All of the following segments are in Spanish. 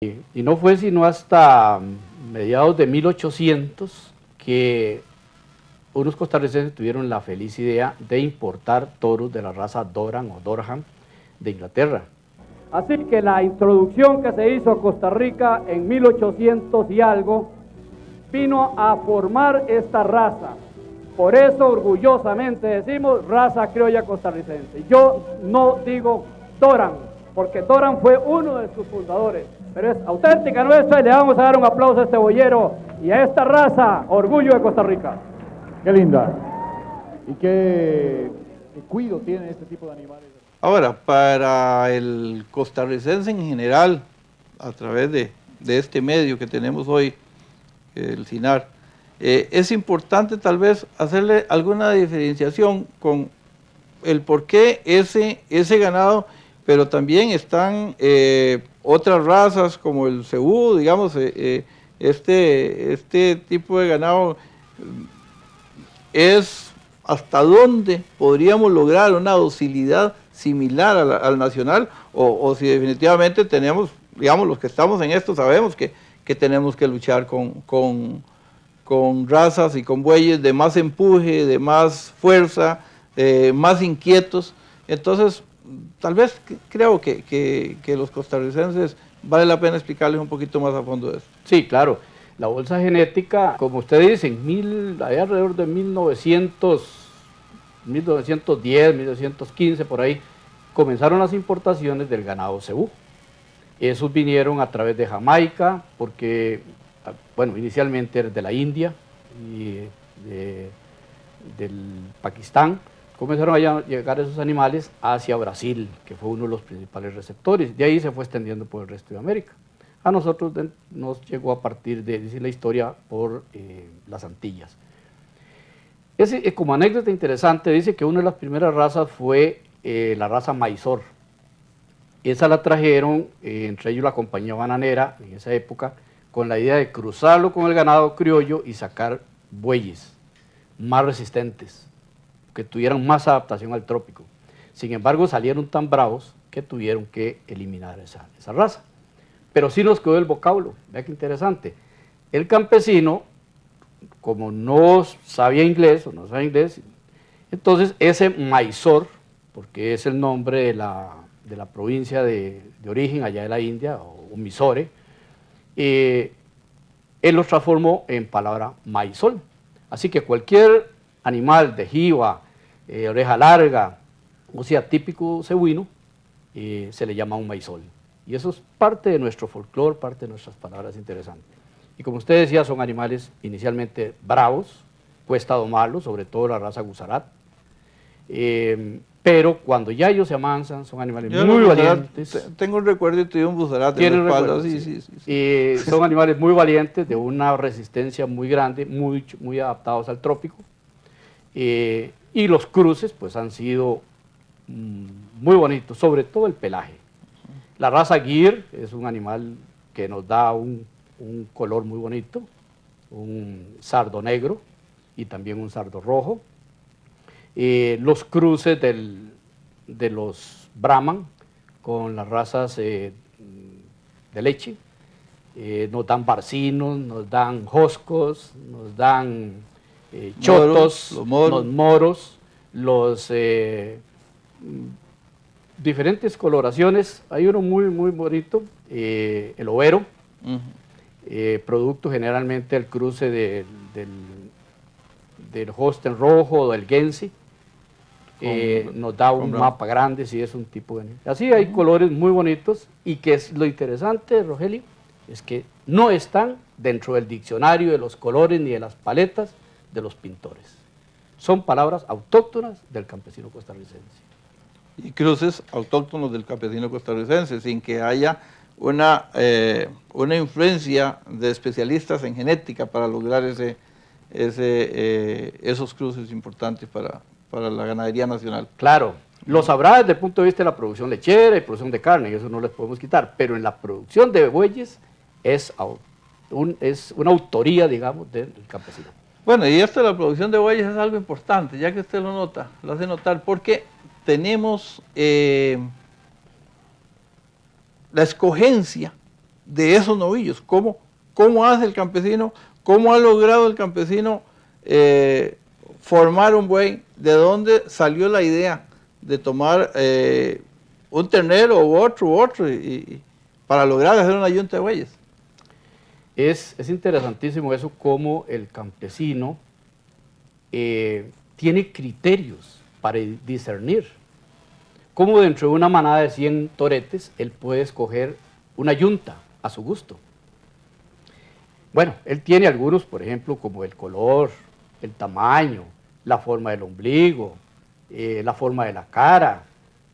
Y no fue sino hasta mediados de 1800 que unos costarricenses tuvieron la feliz idea de importar toros de la raza Doran o Dorham de Inglaterra. Así que la introducción que se hizo a Costa Rica en 1800 y algo vino a formar esta raza. Por eso orgullosamente decimos raza criolla costarricense. Yo no digo Doran, porque Doran fue uno de sus fundadores, pero es auténtica nuestra y le vamos a dar un aplauso a este boyero y a esta raza, orgullo de Costa Rica. Qué linda. ¿Y qué cuido tiene este tipo de animales? Ahora, para el costarricense en general, a través de este medio que tenemos hoy, el CINAR, es importante tal vez hacerle alguna diferenciación con el por qué ese ganado, pero también están otras razas como el cebú, digamos, este tipo de ganado es hasta dónde podríamos lograr una docilidad similar al nacional, o si definitivamente tenemos, digamos, los que estamos en esto sabemos que tenemos que luchar con razas y con bueyes de más empuje, de más fuerza, más inquietos. Entonces, tal vez creo que los costarricenses vale la pena explicarles un poquito más a fondo de esto. Sí, claro. La bolsa genética, como usted dice, allá alrededor de 1910, 1915, por ahí, comenzaron las importaciones del ganado cebú. Esos vinieron a través de Jamaica, porque, bueno, inicialmente era de la India y del Pakistán. Comenzaron a llegar esos animales hacia Brasil, que fue uno de los principales receptores. De ahí se fue extendiendo por el resto de América. A nosotros nos llegó a partir de, dice la historia, por las Antillas. Como anécdota interesante, dice que una de las primeras razas fue la raza Mysore. Esa la trajeron, entre ellos la compañía bananera, en esa época, con la idea de cruzarlo con el ganado criollo y sacar bueyes más resistentes, que tuvieran más adaptación al trópico. Sin embargo, salieron tan bravos que tuvieron que eliminar esa raza. Pero sí nos quedó el vocablo, vea qué interesante. El campesino, como no sabía inglés, entonces ese Mysore, porque es el nombre de la provincia de origen allá de la India, o Mysore, él los transformó en palabra maizol. Así que cualquier animal de jiba, oreja larga, o sea, típico cebuino, se le llama un maizol. Y eso es parte de nuestro folclore, parte de nuestras palabras interesantes. Y como usted decía, son animales inicialmente bravos, cuesta domarlos, sobre todo la raza gusarat. Pero cuando ya ellos se amansan, son animales muy valientes. Tengo un recuerdo de un buzarat en la espalda, sí. Son animales muy valientes, de una resistencia muy grande, muy adaptados al trópico. Y los cruces pues han sido muy bonitos, sobre todo el pelaje. La raza Gir es un animal que nos da un color muy bonito, un sardo negro y también un sardo rojo. Los cruces de los Brahman con las razas de leche nos dan barcinos, nos dan joscos, nos dan chotos, los moros, los diferentes coloraciones. Hay uno muy bonito, el overo, producto generalmente del cruce del Holstein rojo o del Guernsey. Nos da un mapa grande, si es un tipo de... Así hay colores muy bonitos, y que es lo interesante, Rogelio, es que no están dentro del diccionario de los colores ni de las paletas de los pintores. Son palabras autóctonas del campesino costarricense. Y cruces autóctonos del campesino costarricense, sin que haya una influencia de especialistas en genética para lograr esos cruces importantes para la ganadería nacional. Claro, lo sabrá desde el punto de vista de la producción lechera y producción de carne, y eso no les podemos quitar, pero en la producción de bueyes es una autoría, digamos, del campesino. Bueno, y esto de la producción de bueyes es algo importante, ya que usted lo nota, lo hace notar, porque tenemos la escogencia de esos novillos. ¿Cómo hace el campesino? ¿Cómo ha logrado el campesino formar un buey? ¿De dónde salió la idea de tomar un ternero u otro, para lograr hacer una yunta de bueyes? Es interesantísimo eso, cómo el campesino tiene criterios para discernir. Cómo dentro de una manada de 100 toretes, él puede escoger una yunta a su gusto. Bueno, él tiene algunos, por ejemplo, como el color, el tamaño, la forma del ombligo, la forma de la cara,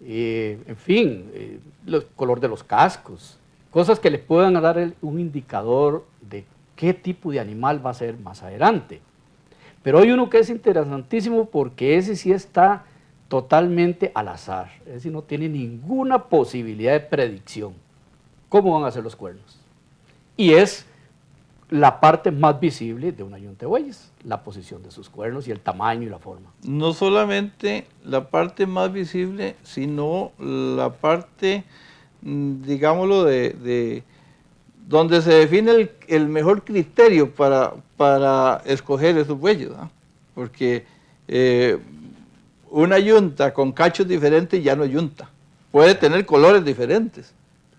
en fin, el color de los cascos, cosas que le puedan dar un indicador de qué tipo de animal va a ser más adelante. Pero hay uno que es interesantísimo porque ese sí está totalmente al azar, es decir, no tiene ninguna posibilidad de predicción. ¿Cómo van a ser los cuernos? Y es la parte más visible de una yunta de bueyes, la posición de sus cuernos y el tamaño y la forma. No solamente la parte más visible, sino la parte, digámoslo, de donde se define el mejor criterio para escoger esos bueyes, ¿no? Porque una yunta con cachos diferentes ya no es yunta. Puede tener colores diferentes,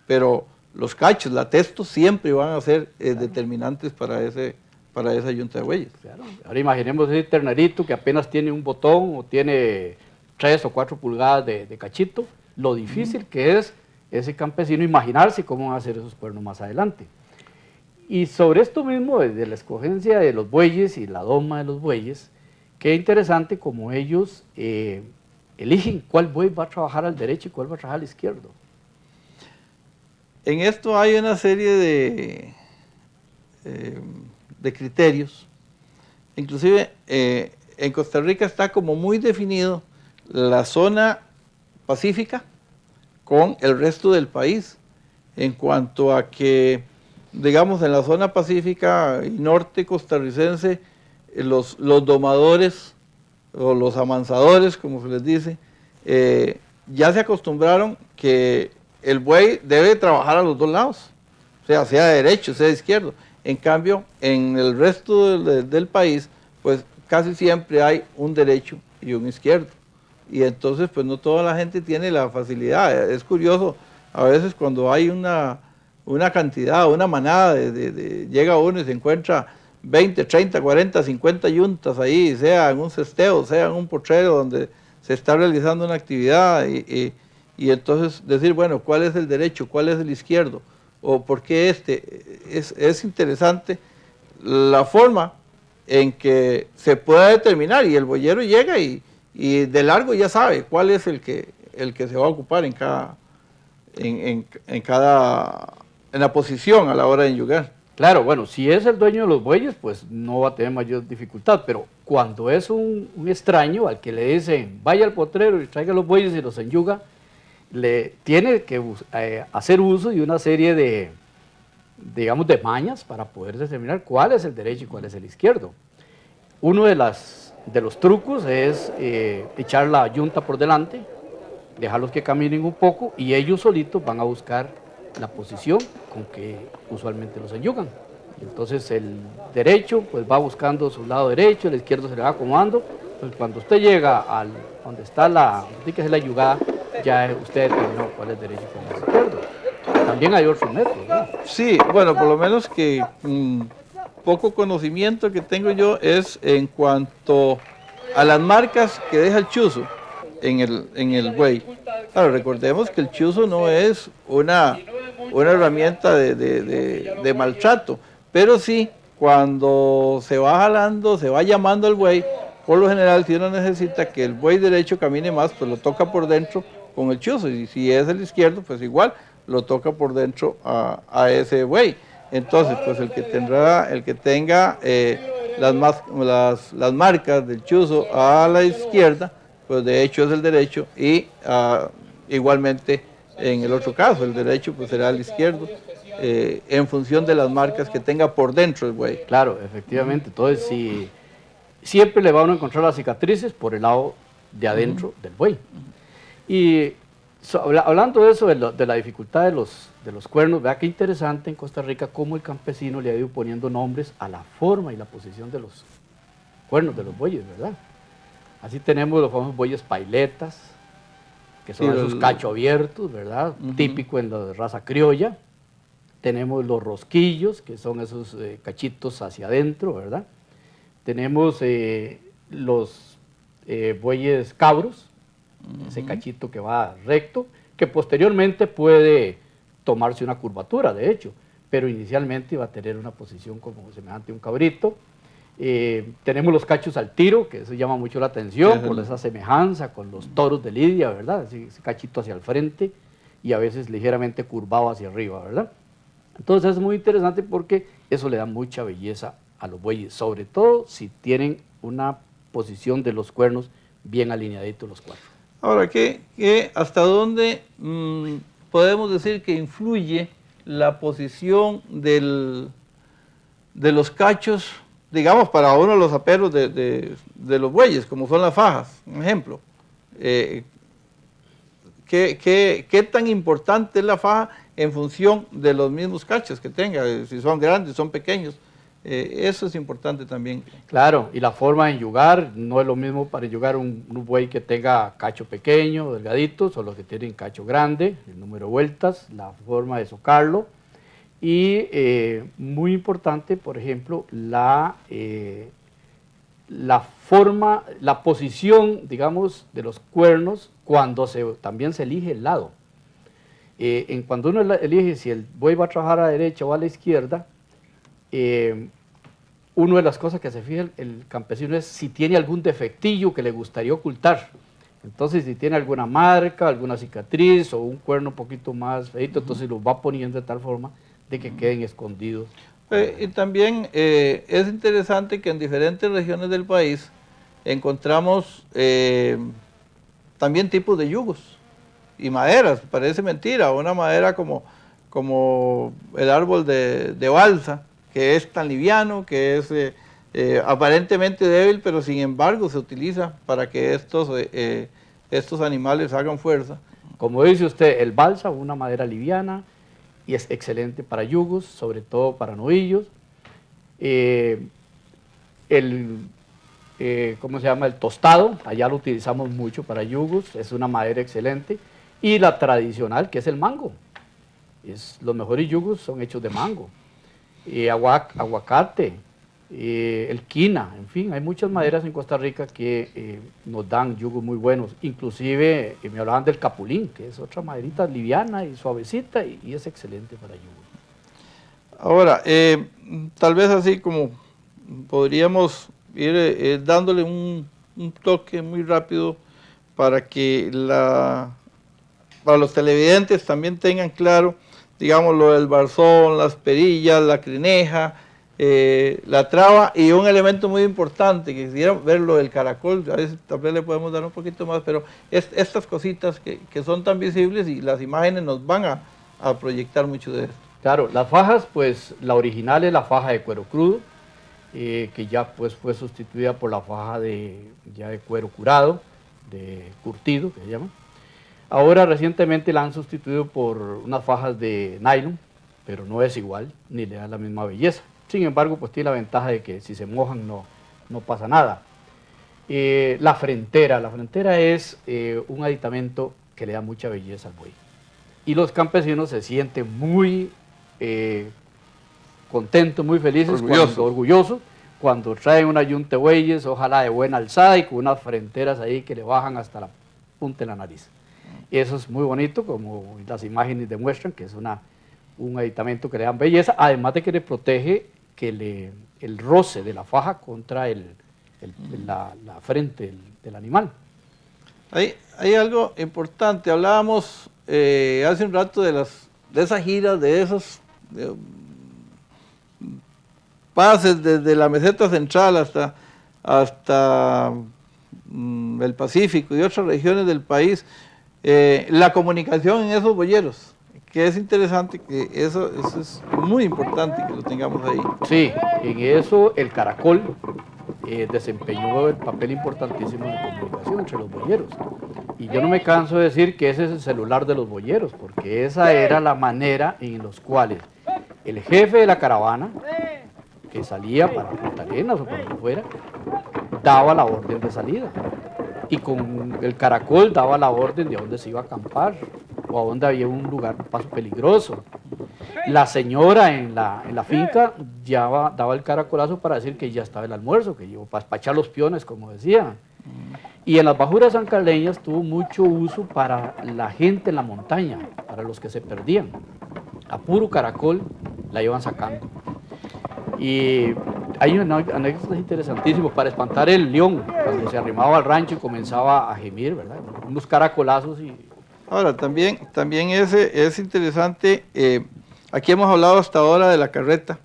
pero los cachos, la testo, siempre van a ser determinantes para esa yunta de bueyes. Claro. Ahora imaginemos ese ternerito que apenas tiene un botón o tiene 3 o 4 pulgadas de cachito, lo difícil que es ese campesino imaginarse cómo van a ser esos cuernos más adelante. Y sobre esto mismo, de la escogencia de los bueyes y la doma de los bueyes, qué interesante como ellos eligen cuál buey va a trabajar al derecho y cuál va a trabajar al izquierdo. En esto hay una serie de criterios. Inclusive en Costa Rica está como muy definido la zona pacífica con el resto del país, en cuanto a que, digamos, en la zona pacífica y norte costarricense, los domadores o los amansadores, como se les dice, ya se acostumbraron que el buey debe trabajar a los dos lados, sea derecho, sea izquierdo. En cambio, en el resto del país, pues casi siempre hay un derecho y un izquierdo. Y entonces, pues no toda la gente tiene la facilidad. Es curioso, a veces cuando hay una cantidad, una manada, llega uno y se encuentra 20, 30, 40, 50 yuntas ahí, sea en un cesteo, sea en un potrero donde se está realizando una actividad y entonces decir, bueno, ¿cuál es el derecho? ¿Cuál es el izquierdo? ¿O por qué este? Es interesante la forma en que se pueda determinar y el boyero llega y de largo ya sabe cuál es el que se va a ocupar en la posición a la hora de enyugar. Claro, bueno, si es el dueño de los bueyes, pues no va a tener mayor dificultad, pero cuando es un extraño al que le dicen, vaya al potrero y traiga los bueyes y los enyuga, le tiene que hacer uso de una serie de, digamos, de mañas para poder determinar cuál es el derecho y cuál es el izquierdo. Uno de los trucos es echar la yunta por delante, dejarlos que caminen un poco y ellos solitos van a buscar la posición con que usualmente los enyugan. Entonces el derecho pues va buscando su lado derecho, el izquierdo se le va acomodando. Pues cuando usted llega al donde está la yugada, ya usted determinó cuál es derecho y cuál es izquierdo. También hay otros métodos, ¿no? Sí, bueno, por lo menos que poco conocimiento que tengo yo es en cuanto a las marcas que deja el chuzo en el buey. Claro, recordemos que el chuzo no es una herramienta de maltrato, pero sí, cuando se va jalando, se va llamando al buey, por lo general, si uno necesita que el buey derecho camine más, pues lo toca por dentro con el chuzo, y si es el izquierdo, pues igual, lo toca por dentro a ese buey. Entonces, pues el que tenga las marcas del chuzo a la izquierda, pues de hecho es el derecho, y igualmente en el otro caso, el derecho pues será el izquierdo, en función de las marcas que tenga por dentro el buey. Claro, efectivamente. Entonces, si siempre le van a encontrar las cicatrices por el lado de adentro del buey. Y Hablando de eso, de la dificultad de los cuernos, vea qué interesante en Costa Rica cómo el campesino le ha ido poniendo nombres a la forma y la posición de los cuernos de los bueyes, ¿verdad? Así tenemos los famosos bueyes pailetas, que son esos cacho abiertos, ¿verdad? Típico en la raza criolla. Tenemos los rosquillos, que son esos cachitos hacia adentro, ¿verdad? Tenemos los bueyes cabros, ese cachito que va recto, que posteriormente puede tomarse una curvatura, de hecho, pero inicialmente iba a tener una posición como semejante a un cabrito. Tenemos los cachos al tiro, que eso llama mucho la atención por esa semejanza con los toros de lidia, ¿verdad? Ese cachito hacia el frente y a veces ligeramente curvado hacia arriba, ¿verdad? Entonces es muy interesante porque eso le da mucha belleza a los bueyes, sobre todo si tienen una posición de los cuernos bien alineaditos los cuatro. Ahora, ¿hasta dónde podemos decir que influye la posición de los cachos, digamos, para uno de los aperos de los bueyes, como son las fajas, un ejemplo? ¿Qué tan importante es la faja en función de los mismos cachos que tenga? Si son grandes, son pequeños. Eso es importante también. Claro, y la forma de enyugar no es lo mismo para enyugar un buey que tenga cacho pequeño, delgaditos, o los que tienen cacho grande, el número de vueltas, la forma de socarlo. Y muy importante, por ejemplo, la forma, la posición, digamos, de los cuernos cuando también se elige el lado. Cuando uno elige si el buey va a trabajar a la derecha o a la izquierda, una de las cosas que se fija el campesino es si tiene algún defectillo que le gustaría ocultar. Entonces, si tiene alguna marca, alguna cicatriz o un cuerno un poquito más feito, entonces lo va poniendo de tal forma de que queden escondidos. Y también es interesante que en diferentes regiones del país encontramos también tipos de yugos y maderas. Parece mentira, una madera como el árbol de balsa, que es tan liviano, que es aparentemente débil, pero sin embargo se utiliza para que estos animales hagan fuerza. Como dice usted, el balsa, una madera liviana, y es excelente para yugos, sobre todo para novillos. ¿Cómo se llama? El tostado, allá lo utilizamos mucho para yugos, es una madera excelente. Y la tradicional, que es el mango. Los mejores yugos son hechos de mango. Aguacate, el quina, en fin, hay muchas maderas en Costa Rica que nos dan yugos muy buenos. Inclusive me hablaban del capulín, que es otra maderita liviana y suavecita y es excelente para yugos. Ahora, tal vez así como podríamos ir dándole un toque muy rápido para que para los televidentes también tengan claro, digamos, lo del barzón, las perillas, la crineja, la traba y un elemento muy importante, que quisiera ver lo del caracol, a veces tal vez le podemos dar un poquito más, pero estas cositas que son tan visibles y las imágenes nos van a proyectar mucho de esto. Claro, las fajas, pues la original es la faja de cuero crudo, que ya pues fue sustituida por la faja ya de cuero curado, de curtido, que se llama. Ahora recientemente la han sustituido por unas fajas de nylon, pero no es igual, ni le da la misma belleza. Sin embargo, pues tiene la ventaja de que si se mojan no pasa nada. La frentera es un aditamento que le da mucha belleza al buey. Y los campesinos se sienten muy contentos, muy felices, orgullosos, cuando traen una yunta de bueyes, ojalá de buena alzada y con unas frenteras ahí que le bajan hasta la punta de la nariz. Y eso es muy bonito, como las imágenes demuestran, que es un aditamento que le da belleza, además de que le protege el roce de la faja contra la frente del animal. Hay algo importante, hablábamos hace un rato de esas giras, de esos pases desde la meseta central hasta el Pacífico y otras regiones del país. La comunicación en esos boyeros, que es interesante, que eso es muy importante que lo tengamos ahí. Sí, en eso el caracol desempeñó el papel importantísimo en la comunicación entre los boyeros. Y yo no me canso de decir que ese es el celular de los boyeros, porque esa era la manera en los cuales el jefe de la caravana, que salía para Punta Arenas o para donde fuera, daba la orden de salida. Y con el caracol daba la orden de a dónde se iba a acampar o a dónde había un lugar, un paso peligroso. La señora en la finca ya daba el caracolazo para decir que ya estaba el almuerzo, que iba para echar los piones, como decían. Y en las bajuras sancarleñas tuvo mucho uso para la gente en la montaña, para los que se perdían. A puro caracol la iban sacando. Y hay anécdotas interesantísimas para espantar el león, cuando se arrimaba al rancho y comenzaba a gemir, ¿verdad? Unos caracolazos y... Ahora, también es interesante, aquí hemos hablado hasta ahora de la carreta,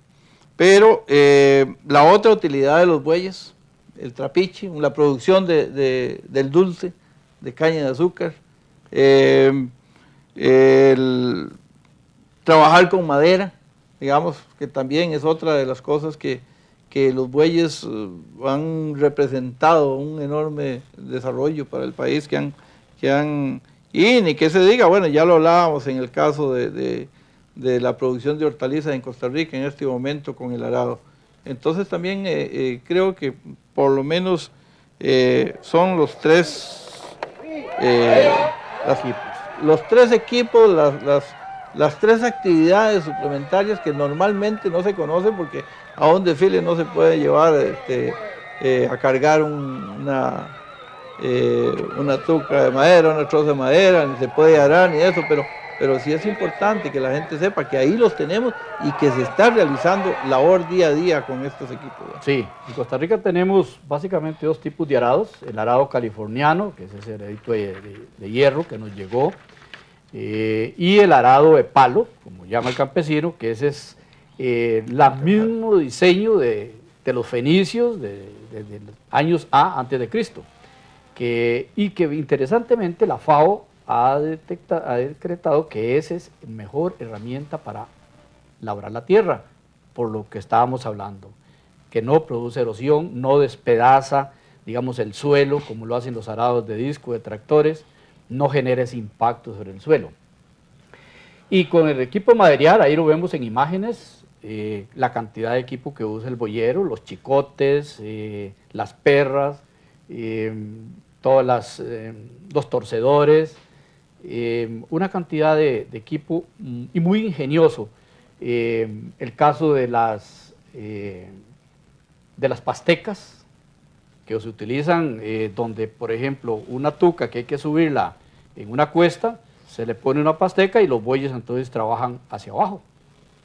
pero la otra utilidad de los bueyes, el trapiche, la producción del dulce, de caña de azúcar, el trabajar con madera, digamos, que también es otra de las cosas que los bueyes han representado un enorme desarrollo para el país, y ni que se diga, bueno, ya lo hablábamos en el caso de la producción de hortalizas en Costa Rica en este momento con el arado. Entonces también creo que por lo menos son los tres equipos, las tres actividades suplementarias que normalmente no se conocen porque a un desfile no se puede llevar a cargar una tuca de madera, una troza de madera, ni se puede arar ni eso, pero sí es importante que la gente sepa que ahí los tenemos y que se está realizando labor día a día con estos equipos. Sí, en Costa Rica tenemos básicamente dos tipos de arados, el arado californiano, que es ese aradito de hierro que nos llegó, y el arado de palo, como llama el campesino, que ese es el mismo diseño de los fenicios de los años A antes de Cristo, y que interesantemente la FAO ha decretado que esa es la mejor herramienta para labrar la tierra, por lo que estábamos hablando, que no produce erosión, no despedaza, digamos, el suelo, como lo hacen los arados de disco, de tractores, no genera ese impacto sobre el suelo. Y con el equipo material, ahí lo vemos en imágenes, la cantidad de equipo que usa el boyero, los chicotes, las perras, los torcedores, una cantidad de equipo y muy ingenioso. El caso de las pastecas que se utilizan, donde por ejemplo una tuca que hay que subirla en una cuesta, se le pone una pasteca y los bueyes entonces trabajan hacia abajo,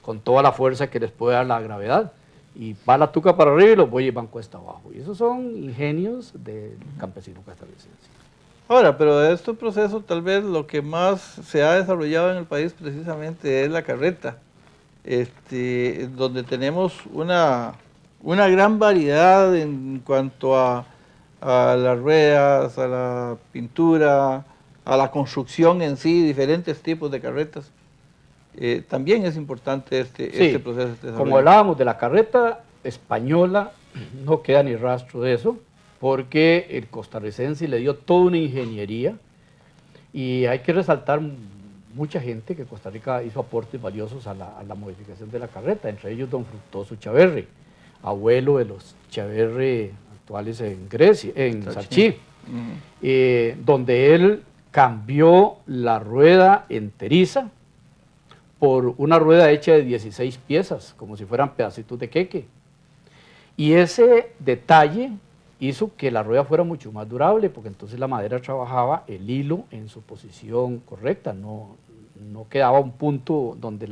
con toda la fuerza que les puede dar la gravedad. Y va la tuca para arriba y los bueyes van cuesta abajo. Y esos son ingenios del campesino costarricense. Ahora, pero de estos procesos tal vez lo que más se ha desarrollado en el país precisamente es la carreta, donde tenemos una gran variedad en cuanto a las ruedas, a la pintura, a la construcción en sí, diferentes tipos de carretas. También es importante este proceso de desarrollo. Como hablábamos de la carreta española, no queda ni rastro de eso, porque el costarricense le dio toda una ingeniería, y hay que resaltar mucha gente que Costa Rica hizo aportes valiosos a la modificación de la carreta, entre ellos don Fructuoso Chaverri, abuelo de los Chaverri actuales en Grecia, en Sarchí, donde él cambió la rueda enteriza por una rueda hecha de 16 piezas, como si fueran pedacitos de queque. Y ese detalle hizo que la rueda fuera mucho más durable, porque entonces la madera trabajaba el hilo en su posición correcta, no quedaba un punto donde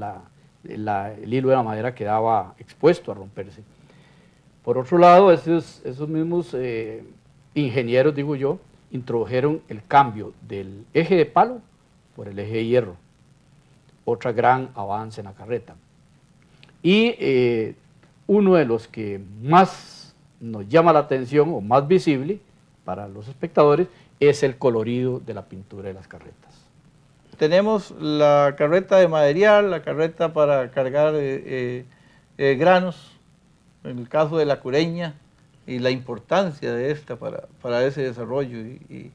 el hilo de la madera quedaba expuesto a romperse. Por otro lado, esos mismos ingenieros, digo yo, introdujeron el cambio del eje de palo por el eje de hierro, otra gran avance en la carreta. Y uno de los que más nos llama la atención o más visible para los espectadores es el colorido de la pintura de las carretas. Tenemos la carreta de maderial, la carreta para cargar granos, en el caso de la cureña, y la importancia de esta para ese desarrollo y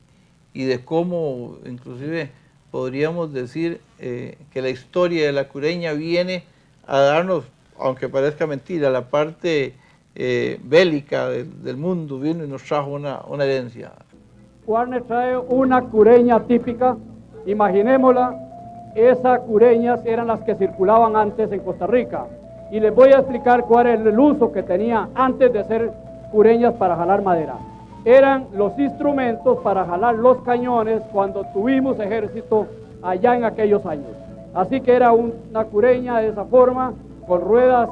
y de cómo inclusive podríamos decir que la historia de la Cureña viene a darnos, aunque parezca mentira, la parte bélica del mundo, vino y nos trajo una herencia. Warner trae una cureña típica, imaginémosla, esas cureñas eran las que circulaban antes en Costa Rica. Y les voy a explicar cuál es el uso que tenía antes de ser cureñas para jalar madera. Eran los instrumentos para jalar los cañones cuando tuvimos ejército allá en aquellos años. Así que era una cureña de esa forma, con ruedas,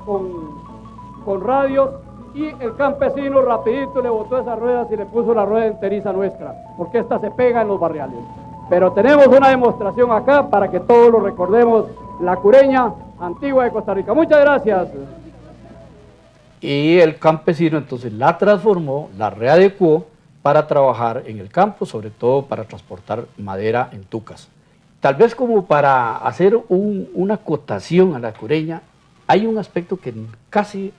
con radios, y el campesino rapidito le botó esas ruedas y le puso la rueda enteriza nuestra, porque esta se pega en los barriales. Pero tenemos una demostración acá para que todos lo recordemos, la cureña antigua de Costa Rica. Muchas gracias. Y el campesino entonces la transformó, la readecuó para trabajar en el campo, sobre todo para transportar madera en tucas. Tal vez como para hacer una acotación a la cureña, hay un aspecto que casi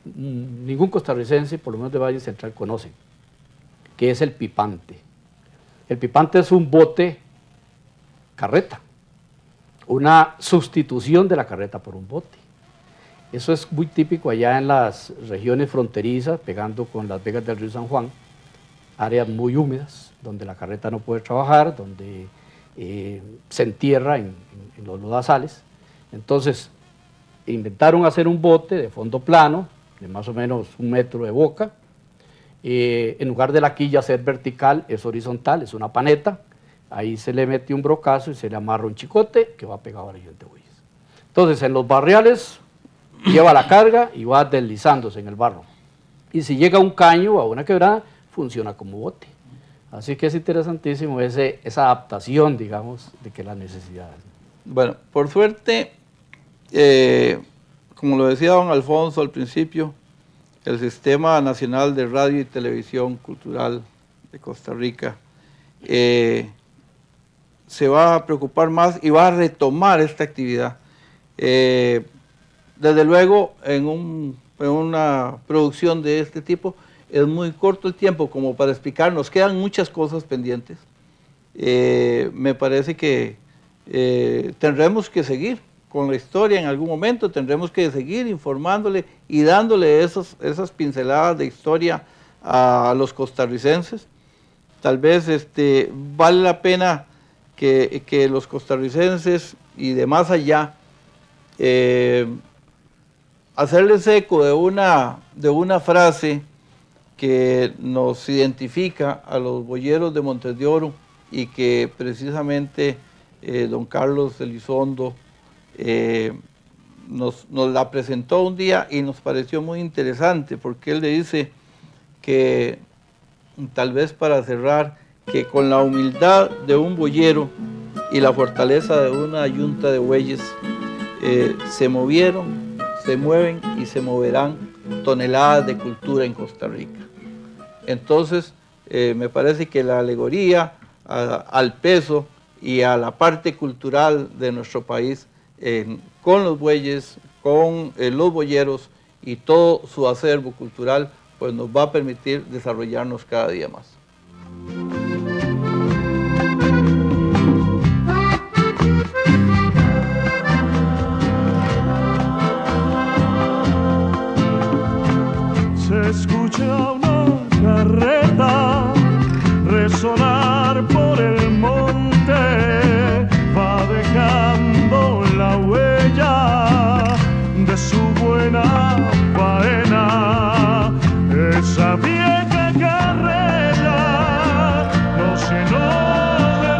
ningún costarricense, por lo menos de Valle Central, conoce, que es el pipante. El pipante es un bote carreta, una sustitución de la carreta por un bote. Eso es muy típico allá en las regiones fronterizas, pegando con las vegas del río San Juan, áreas muy húmedas, donde la carreta no puede trabajar, donde se entierra en los lodazales. Entonces, inventaron hacer un bote de fondo plano, de más o menos 1 metro de boca. En lugar de la quilla ser vertical, es horizontal, es una paneta. Ahí se le mete un brocazo y se le amarra un chicote que va pegado a la de bueyes. Entonces, en los barriales lleva la carga y va deslizándose en el barro. Y si llega un caño o a una quebrada, funciona como bote. Así que es interesantísimo esa adaptación, digamos, de que las necesidades. Bueno, por suerte, como lo decía don Alfonso al principio, el Sistema Nacional de Radio y Televisión Cultural de Costa Rica se va a preocupar más y va a retomar esta actividad. Desde luego, en una producción de este tipo, es muy corto el tiempo como para explicar, nos quedan muchas cosas pendientes. Me parece que tendremos que seguir con la historia en algún momento, tendremos que seguir informándole y dándole esas pinceladas de historia a los costarricenses. Tal vez vale la pena que los costarricenses y de más allá hacerles eco de una frase que nos identifica a los boyeros de Montes de Oro y que precisamente don Carlos Elizondo nos la presentó un día y nos pareció muy interesante, porque él le dice que, tal vez para cerrar, que con la humildad de un boyero y la fortaleza de una yunta de bueyes se movieron, se mueven y se moverán toneladas de cultura en Costa Rica. Entonces, me parece que la alegoría al peso y a la parte cultural de nuestro país, con los bueyes, con los boyeros y todo su acervo cultural, pues nos va a permitir desarrollarnos cada día más. Se escucha una carreta resonar por el monte, va dejando la huella de su buena faena. Esa vieja carreta nos llenó de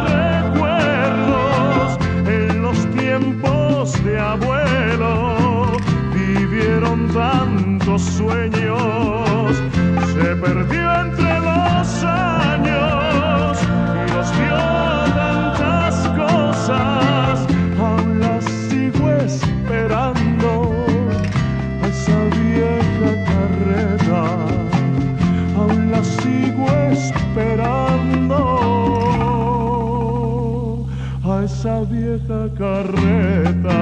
recuerdos en los tiempos de abuelo. Vivieron tantos sueños, se perdió entre los años y nos dio tantas cosas. Aún las sigo esperando a esa vieja carreta, aún la sigo esperando a esa vieja carreta.